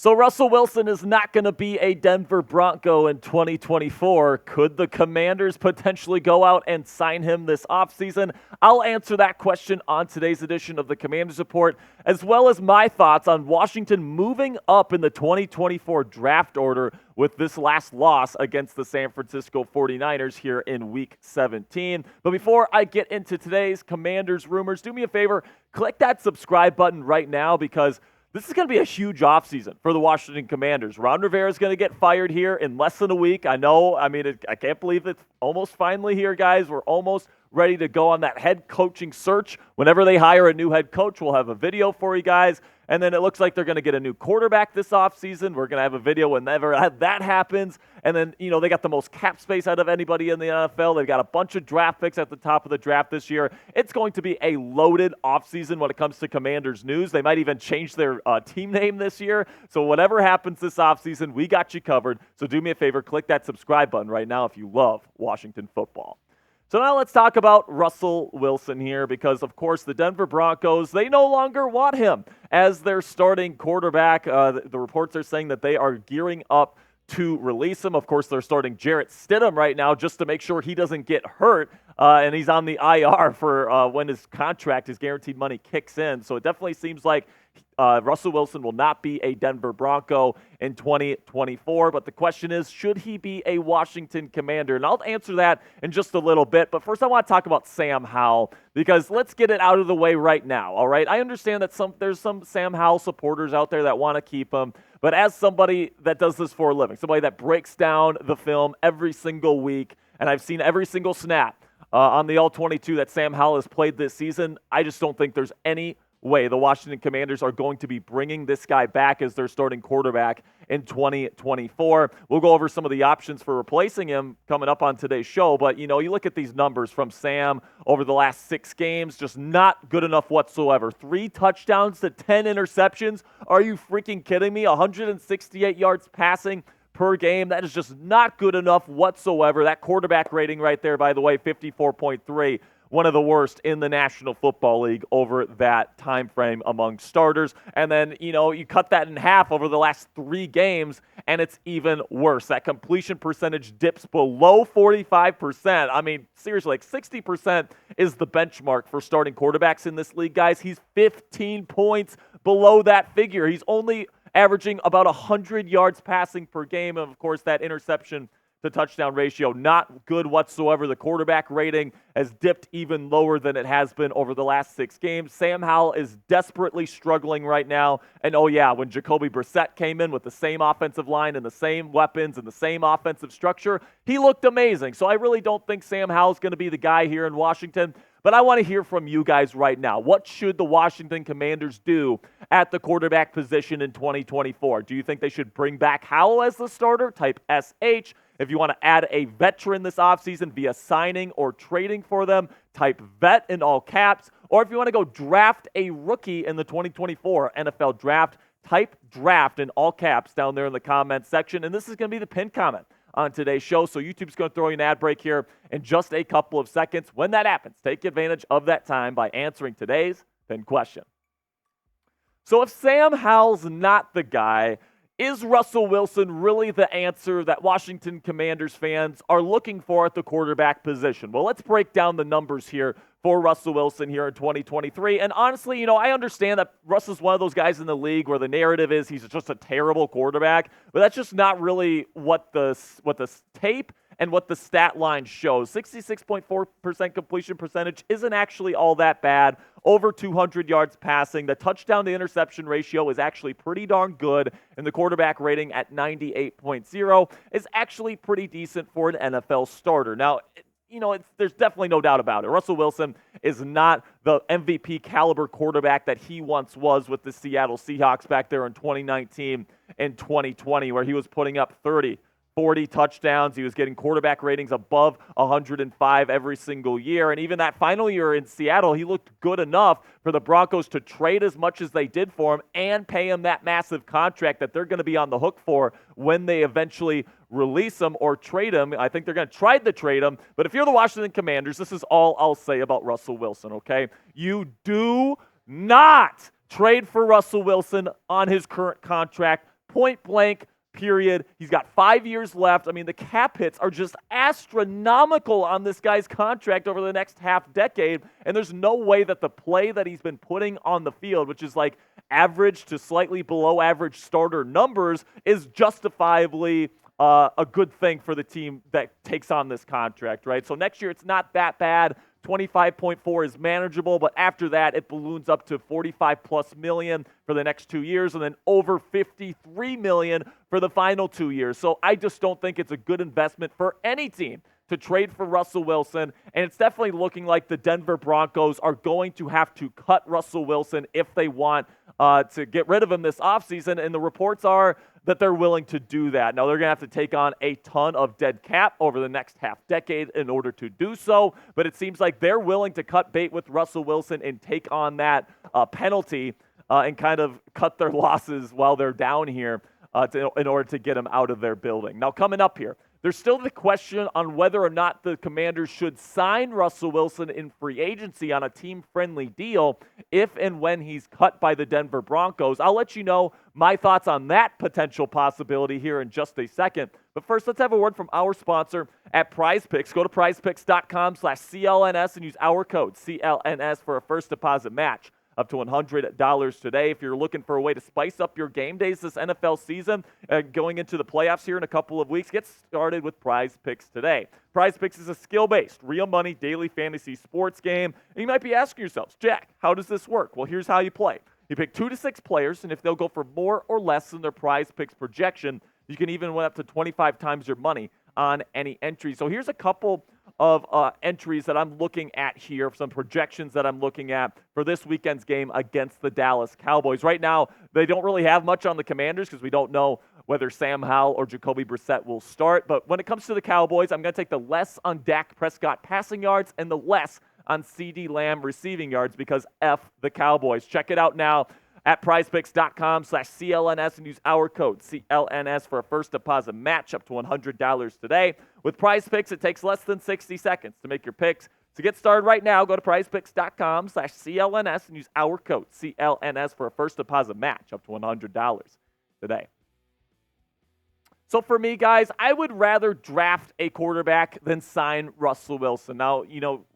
So Russell Wilson is not going to be a Denver Bronco in 2024. Could the Commanders potentially go out and sign him this offseason? I'll answer that question on today's edition of the Commanders Report, as well as my thoughts on Washington moving up in the 2024 draft order with this last loss against the San Francisco 49ers here in Week 17. But before I get into today's Commanders rumors, do me a favor, click that subscribe button right now because this is going to be a huge offseason for the Washington Commanders. Ron Rivera is going to get fired here in less than a week. I know. I can't believe it's almost finally here, guys. We're almost ready to go on that head coaching search. Whenever they hire a new head coach, we'll have a video for you guys. And then it looks like they're going to get a new quarterback this offseason. We're going to have a video whenever that happens. And then, they got the most cap space out of anybody in the NFL. They've got a bunch of draft picks at the top of the draft this year. It's going to be a loaded offseason when it comes to Commanders news. They might even change their team name this year. So whatever happens this offseason, we got you covered. So do me a favor, click that subscribe button right now if you love Washington football. So now let's talk about Russell Wilson here because, of course, the Denver Broncos, they no longer want him as their starting quarterback. The reports are saying that they are gearing up to release him. Of course, they're starting Jarrett Stidham right now just to make sure he doesn't get hurt, and he's on the IR for when his guaranteed money kicks in. So it definitely seems like Russell Wilson will not be a Denver Bronco in 2024, but the question is, should he be a Washington Commander? And I'll answer that in just a little bit, but first I want to talk about Sam Howell, because let's get it out of the way right now, all right? I understand that there's some Sam Howell supporters out there that want to keep him, but as somebody that does this for a living, somebody that breaks down the film every single week, and I've seen every single snap on the All-22 that Sam Howell has played this season, I just don't think there's any way the Washington Commanders are going to be bringing this guy back as their starting quarterback in 2024. We'll go over some of the options for replacing him coming up on today's show, but you look at these numbers from Sam over the last 6 games, just not good enough whatsoever. 3 touchdowns to 10 interceptions. Are you freaking kidding me? 168 yards passing per game. That is just not good enough whatsoever. That quarterback rating right there, by the way, 54.3. One of the worst in the National Football League over that time frame among starters. And then, you cut that in half over the last 3 games, and it's even worse. That completion percentage dips below 45%. Seriously, 60% is the benchmark for starting quarterbacks in this league, guys. He's 15 points below that figure. He's only averaging about 100 yards passing per game. And, of course, that interception to touchdown ratio, not good whatsoever. The quarterback rating has dipped even lower than it has been over the last 6 games. Sam Howell is desperately struggling right now. And when Jacoby Brissett came in with the same offensive line and the same weapons and the same offensive structure, he looked amazing. So I really don't think Sam Howell's going to be the guy here in Washington. But I want to hear from you guys right now. What should the Washington Commanders do at the quarterback position in 2024? Do you think they should bring back Howell as the starter? Type SH. If you want to add a veteran this offseason via signing or trading for them, type vet in all caps. Or if you want to go draft a rookie in the 2024 NFL draft, type draft in all caps down there in the comments section. And this is going to be the pinned comment on today's show. So YouTube's going to throw you an ad break here in just a couple of seconds. When that happens, take advantage of that time by answering today's pinned question. So if Sam Howell's not the guy, is Russell Wilson really the answer that Washington Commanders fans are looking for at the quarterback position? Well, let's break down the numbers here for Russell Wilson here in 2023. And honestly, I understand that Russell's one of those guys in the league where the narrative is he's just a terrible quarterback, but that's just not really what the tape and what the stat line shows. 66.4% completion percentage isn't actually all that bad. Over 200 yards passing. The touchdown to interception ratio is actually pretty darn good, and the quarterback rating at 98.0 is actually pretty decent for an NFL starter. Now, there's definitely no doubt about it. Russell Wilson is not the MVP caliber quarterback that he once was with the Seattle Seahawks back there in 2019 and 2020, where he was putting up 30, 40 touchdowns. He was getting quarterback ratings above 105 every single year. And even that final year in Seattle, he looked good enough for the Broncos to trade as much as they did for him and pay him that massive contract that they're going to be on the hook for when they eventually release him or trade him. I think they're going to try to trade him. But if you're the Washington Commanders, this is all I'll say about Russell Wilson, okay? You do not trade for Russell Wilson on his current contract point blank, period. He's got 5 years left. I mean, the cap hits are just astronomical on this guy's contract over the next half decade, and there's no way that the play that he's been putting on the field, which is like average to slightly below average starter numbers, is justifiably a good thing for the team that takes on this contract, right? So next year, it's not that bad. 25.4 is manageable, but after that, it balloons up to 45 plus million for the next 2 years, and then over 53 million for the final 2 years. So I just don't think it's a good investment for any team to trade for Russell Wilson, and it's definitely looking like the Denver Broncos are going to have to cut Russell Wilson if they want to get rid of him this offseason, and the reports are that they're willing to do that. Now, they're going to have to take on a ton of dead cap over the next half decade in order to do so, but it seems like they're willing to cut bait with Russell Wilson and take on that penalty and kind of cut their losses while they're down here in order to get him out of their building. Now, coming up here, there's still the question on whether or not the Commanders should sign Russell Wilson in free agency on a team-friendly deal if and when he's cut by the Denver Broncos. I'll let you know my thoughts on that potential possibility here in just a second. But first, let's have a word from our sponsor at PrizePicks. Go to prizepicks.com/CLNS and use our code CLNS for a first deposit match up to $100 today. If you're looking for a way to spice up your game days this NFL season, going into the playoffs here in a couple of weeks, get started with Prize Picks today. Prize Picks is a skill-based, real money daily fantasy sports game. And you might be asking yourselves, Jack, how does this work? Well, here's how you play. You pick 2 to 6 players, and if they'll go for more or less than their Prize Picks projection, you can even win up to 25 times your money on any entry. So here's a couple of entries that I'm looking at here, some projections that I'm looking at for this weekend's game against the Dallas Cowboys. Right now, they don't really have much on the Commanders because we don't know whether Sam Howell or Jacoby Brissett will start. But when it comes to the Cowboys, I'm going to take the less on Dak Prescott passing yards and the less on CeeDee Lamb receiving yards because F the Cowboys. Check it out now at prizepicks.com/CLNS and use our code CLNS for a first deposit match up to $100 today. With PrizePicks, it takes less than 60 seconds to make your picks. To get started right now, go to prizepicks.com/CLNS and use our code CLNS for a first deposit match up to $100 today. So for me, guys, I would rather draft a quarterback than sign Russell Wilson. Now,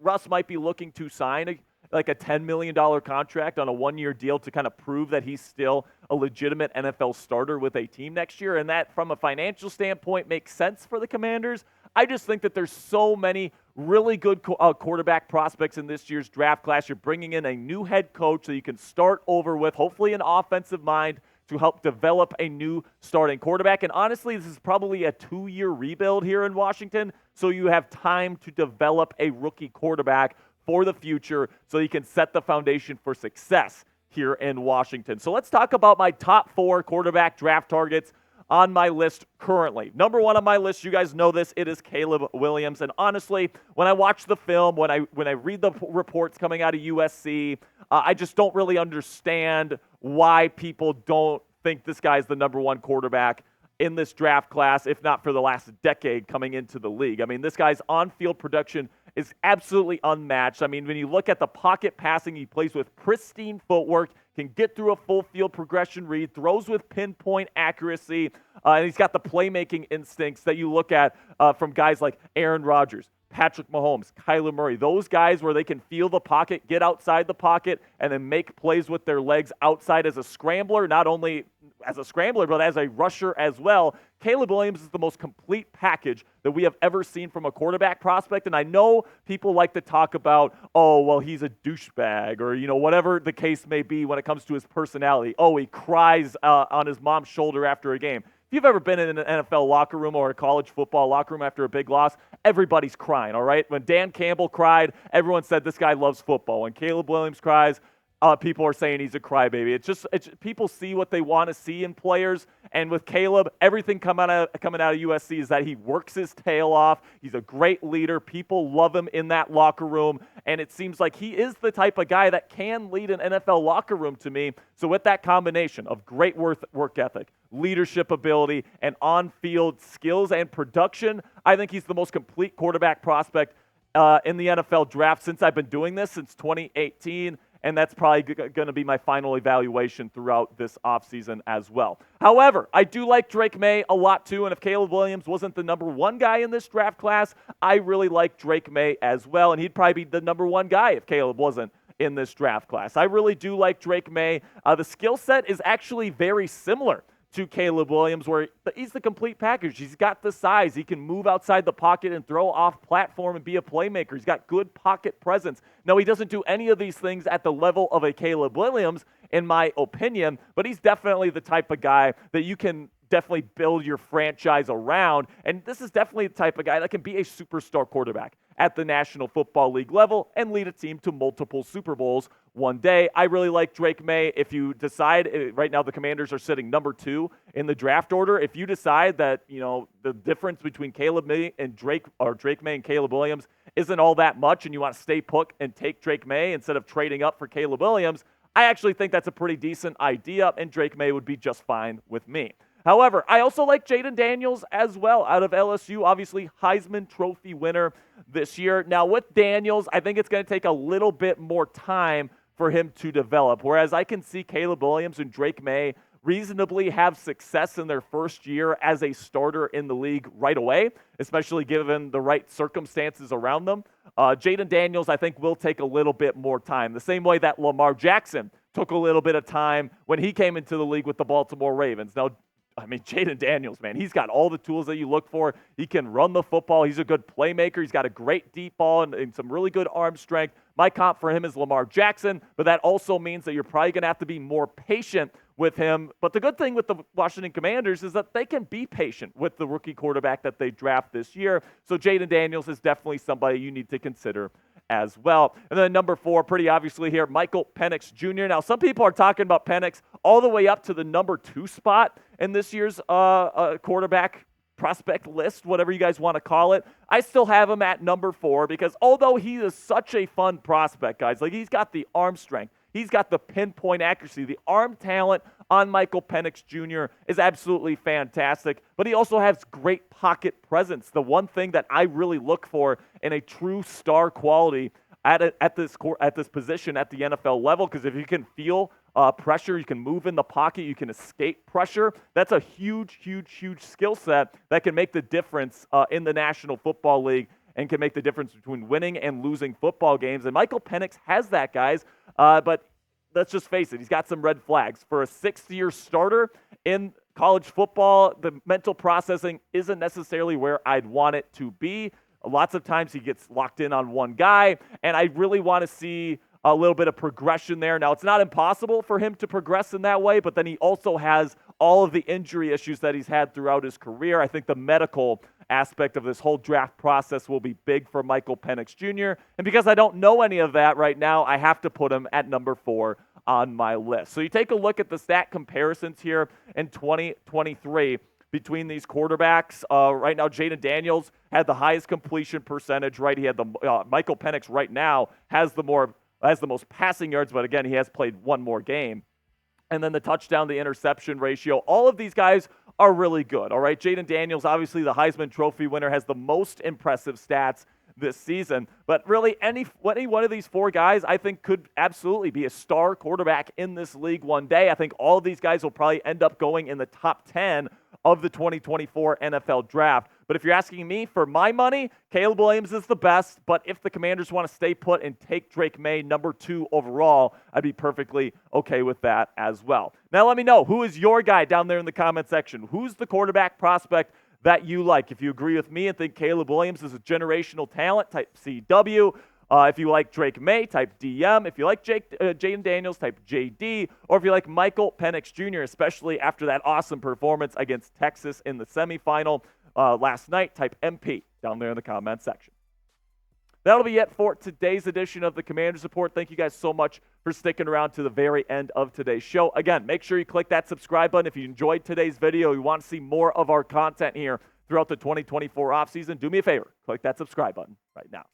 Russ might be looking to sign a $10 million contract on a one-year deal to kind of prove that he's still a legitimate NFL starter with a team next year. And that, from a financial standpoint, makes sense for the Commanders. I just think that there's so many really good quarterback prospects in this year's draft class. You're bringing in a new head coach that you can start over with, hopefully an offensive mind to help develop a new starting quarterback. And honestly, this is probably a 2-year rebuild here in Washington, so you have time to develop a rookie quarterback for the future so you can set the foundation for success here in Washington. So let's talk about my top 4 quarterback draft targets on my list currently. Number 1 on my list, you guys know this, it is Caleb Williams. And honestly, when I watch the film, when I read the reports coming out of USC, I just don't really understand why people don't think this guy's the number 1 quarterback in this draft class, if not for the last decade coming into the league. I mean, this guy's on-field production is absolutely unmatched. I mean, when you look at the pocket passing, he plays with pristine footwork, can get through a full field progression read, throws with pinpoint accuracy, and he's got the playmaking instincts that you look at from guys like Aaron Rodgers, Patrick Mahomes, Kyler Murray, those guys where they can feel the pocket, get outside the pocket, and then make plays with their legs outside as a scrambler, not only as a scrambler, but as a rusher as well. Caleb Williams is the most complete package that we have ever seen from a quarterback prospect, and I know people like to talk about, oh, well, he's a douchebag, or, whatever the case may be when it comes to his personality. Oh, he cries on his mom's shoulder after a game. If you've ever been in an NFL locker room or a college football locker room after a big loss, everybody's crying, all right? When Dan Campbell cried, everyone said this guy loves football. When Caleb Williams cries, people are saying he's a crybaby. It's people see what they want to see in players, and with Caleb, everything coming out of USC is that he works his tail off. He's a great leader. People love him in that locker room, and it seems like he is the type of guy that can lead an NFL locker room to me. So with that combination of great work ethic, leadership ability, and on-field skills and production, I think he's the most complete quarterback prospect in the NFL draft since I've been doing this, since 2018. and that's probably going to be my final evaluation throughout this offseason as well. However, I do like Drake Maye a lot too, and if Caleb Williams wasn't the number one guy in this draft class, I really like Drake Maye as well, and he'd probably be the number one guy if Caleb wasn't in this draft class. I really do like Drake Maye. The skill set is actually very similar to Caleb Williams, where he's the complete package. He's got the size. He can move outside the pocket and throw off platform and be a playmaker. He's got good pocket presence. No, he doesn't do any of these things at the level of a Caleb Williams, in my opinion, but he's definitely the type of guy that you can definitely build your franchise around. And this is definitely the type of guy that can be a superstar quarterback at the National Football League level and lead a team to multiple Super Bowls one day. I really like Drake Maye. If you decide, right now the Commanders are sitting number 2 in the draft order. If you decide that, the difference between Caleb Maye and Drake Maye and Caleb Williams isn't all that much and you want to stay put and take Drake Maye instead of trading up for Caleb Williams, I actually think that's a pretty decent idea, and Drake Maye would be just fine with me. However, I also like Jayden Daniels as well out of LSU, obviously Heisman Trophy winner this year. Now with Daniels, I think it's going to take a little bit more time for him to develop, whereas I can see Caleb Williams and Drake Maye reasonably have success in their first year as a starter in the league right away, especially given the right circumstances around them. Jayden Daniels, I think, will take a little bit more time, the same way that Lamar Jackson took a little bit of time when he came into the league with the Baltimore Ravens. Now, Jayden Daniels, man, he's got all the tools that you look for. He can run the football. He's a good playmaker. He's got a great deep ball and some really good arm strength. My comp for him is Lamar Jackson, but that also means that you're probably going to have to be more patient with him. But the good thing with the Washington Commanders is that they can be patient with the rookie quarterback that they draft this year. So Jayden Daniels is definitely somebody you need to consider as well. And then number 4, pretty obviously here, Michael Penix Jr. Now, some people are talking about Penix all the way up to the number 2 spot in this year's quarterback prospect list, whatever you guys want to call it. I still have him at number 4 because although he is such a fun prospect, guys, like he's got the arm strength, he's got the pinpoint accuracy, the arm talent on Michael Penix Jr. is absolutely fantastic, but he also has great pocket presence. The one thing that I really look for in a true star quality at this position at the NFL level, because if you can feel pressure, you can move in the pocket, you can escape pressure, that's a huge, huge, huge skill set that can make the difference in the National Football League and can make the difference between winning and losing football games. And Michael Penix has that, guys, but let's just face it, he's got some red flags. For a 6th-year starter in college football, the mental processing isn't necessarily where I'd want it to be. Lots of times he gets locked in on one guy, and I really want to see a little bit of progression there. Now, it's not impossible for him to progress in that way, but then he also has all of the injury issues that he's had throughout his career. I think the medical aspect of this whole draft process will be big for Michael Penix Jr., and because I don't know any of that right now, I have to put him at number 4 on my list. So you take a look at the stat comparisons here in 2023 between these quarterbacks. Right now, Jayden Daniels had the highest completion percentage, right? He had the Michael Penix right now has the most passing yards, but again, he has played one more game. And then the touchdown to interception ratio. All of these guys are really good, all right? Jayden Daniels, obviously the Heisman Trophy winner, has the most impressive stats this season. But really, any one of these 4 guys, I think, could absolutely be a star quarterback in this league one day. I think all of these guys will probably end up going in the top 10 of the 2024 NFL Draft. But if you're asking me for my money, Caleb Williams is the best. But if the Commanders want to stay put and take Drake Maye number 2 overall, I'd be perfectly okay with that as well. Now let me know, who is your guy down there in the comment section? Who's the quarterback prospect that you like? If you agree with me and think Caleb Williams is a generational talent, type CW. If you like Drake Maye, type DM. If you like Jayden Daniels, type JD. Or if you like Michael Penix Jr., especially after that awesome performance against Texas in the semifinal last night, type MP down there in the comment section. That'll be it for today's edition of the Commanders Report. Thank you guys so much for sticking around to the very end of today's show. Again, make sure you click that subscribe button if you enjoyed today's video. You want to see more of our content here throughout the 2024 offseason. Do me a favor, click that subscribe button right now.